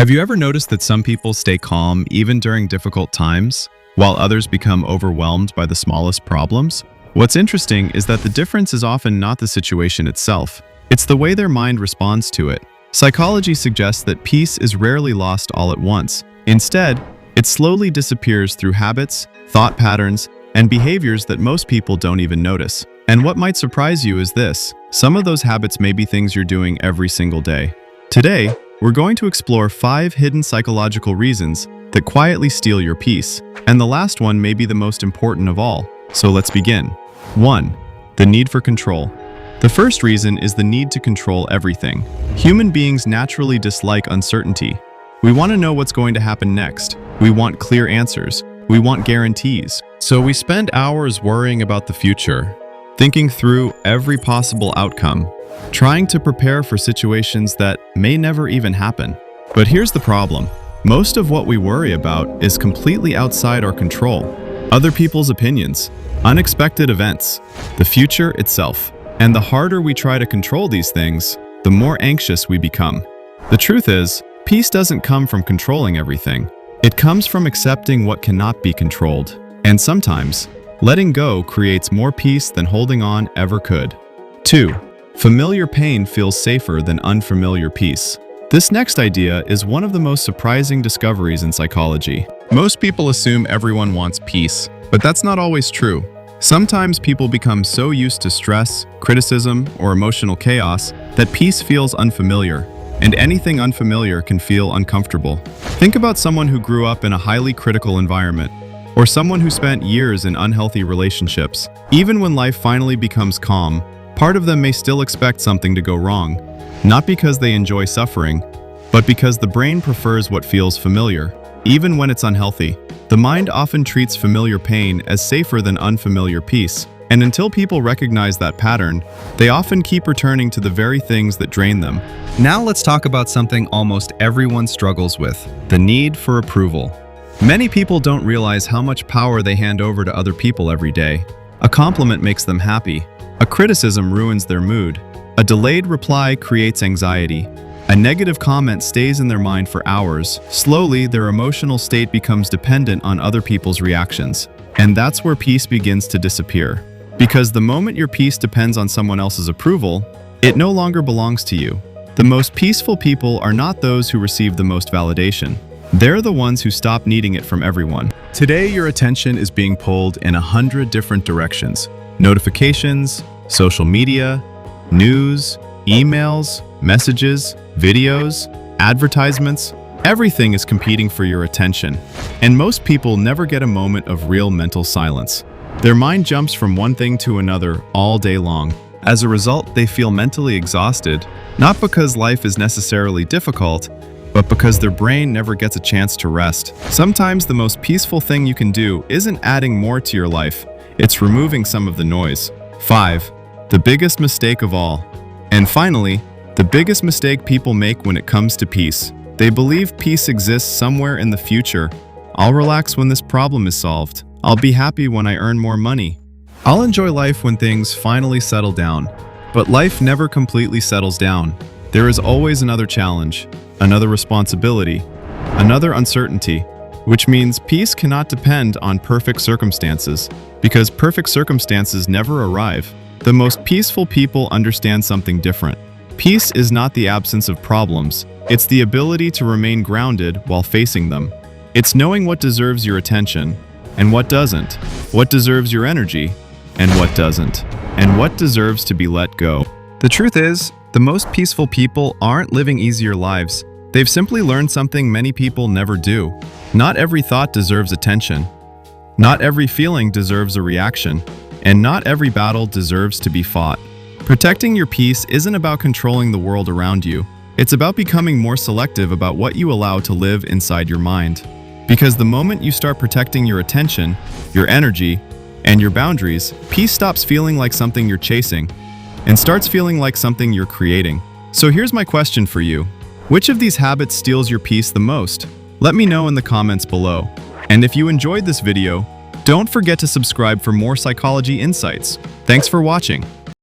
Have you ever noticed that some people stay calm even during difficult times, while others become overwhelmed by the smallest problems? What's interesting is that the difference is often not the situation itself. It's the way their mind responds to it. Psychology suggests that peace is rarely lost all at once. Instead, it slowly disappears through habits, thought patterns, and behaviors that most people don't even notice. And what might surprise you is this: some of those habits may be things you're doing every single day. Today, we're going to explore 5 hidden psychological reasons that quietly steal your peace, and the last one may be the most important of all. So let's begin. 1. The need for control. The first reason is the need to control everything. Human beings naturally dislike uncertainty. We want to know what's going to happen next. We want clear answers. We want guarantees. So we spend hours worrying about the future, thinking through every possible outcome, trying to prepare for situations that may never even happen. But here's the problem. Most of what we worry about is completely outside our control. Other people's opinions, unexpected events, the future itself. And the harder we try to control these things, the more anxious we become. The truth is, peace doesn't come from controlling everything. It comes from accepting what cannot be controlled. And sometimes, letting go creates more peace than holding on ever could. 2. Familiar pain feels safer than unfamiliar peace. This next idea is one of the most surprising discoveries in psychology. Most people assume everyone wants peace, but that's not always true. Sometimes people become so used to stress, criticism, or emotional chaos that peace feels unfamiliar, and anything unfamiliar can feel uncomfortable. Think about someone who grew up in a highly critical environment, or someone who spent years in unhealthy relationships. Even when life finally becomes calm, part of them may still expect something to go wrong, not because they enjoy suffering, but because the brain prefers what feels familiar, even when it's unhealthy. The mind often treats familiar pain as safer than unfamiliar peace, and until people recognize that pattern, they often keep returning to the very things that drain them. Now let's talk about something almost everyone struggles with: the need for approval. Many people don't realize how much power they hand over to other people every day. A compliment makes them happy. A criticism ruins their mood. A delayed reply creates anxiety. A negative comment stays in their mind for hours. Slowly, their emotional state becomes dependent on other people's reactions. And that's where peace begins to disappear. Because the moment your peace depends on someone else's approval, it no longer belongs to you. The most peaceful people are not those who receive the most validation. They're the ones who stop needing it from everyone. Today, your attention is being pulled in 100 different directions. Notifications, social media, news, emails, messages, videos, advertisements. Everything is competing for your attention. And most people never get a moment of real mental silence. Their mind jumps from one thing to another all day long. As a result, they feel mentally exhausted, not because life is necessarily difficult, but because their brain never gets a chance to rest. Sometimes the most peaceful thing you can do isn't adding more to your life, it's removing some of the noise. 5. The biggest mistake of all. And finally, the biggest mistake people make when it comes to peace. They believe peace exists somewhere in the future. I'll relax when this problem is solved. I'll be happy when I earn more money. I'll enjoy life when things finally settle down. But life never completely settles down. There is always another challenge, another responsibility, another uncertainty, which means peace cannot depend on perfect circumstances, because perfect circumstances never arrive. The most peaceful people understand something different. Peace is not the absence of problems, it's the ability to remain grounded while facing them. It's knowing what deserves your attention, and what doesn't, what deserves your energy, and what doesn't, and what deserves to be let go. The truth is, the most peaceful people aren't living easier lives. They've simply learned something many people never do. Not every thought deserves attention. Not every feeling deserves a reaction. And not every battle deserves to be fought. Protecting your peace isn't about controlling the world around you. It's about becoming more selective about what you allow to live inside your mind. Because the moment you start protecting your attention, your energy, and your boundaries, peace stops feeling like something you're chasing and starts feeling like something you're creating. So here's my question for you. Which of these habits steals your peace the most? Let me know in the comments below. And if you enjoyed this video, don't forget to subscribe for more psychology insights. Thanks for watching.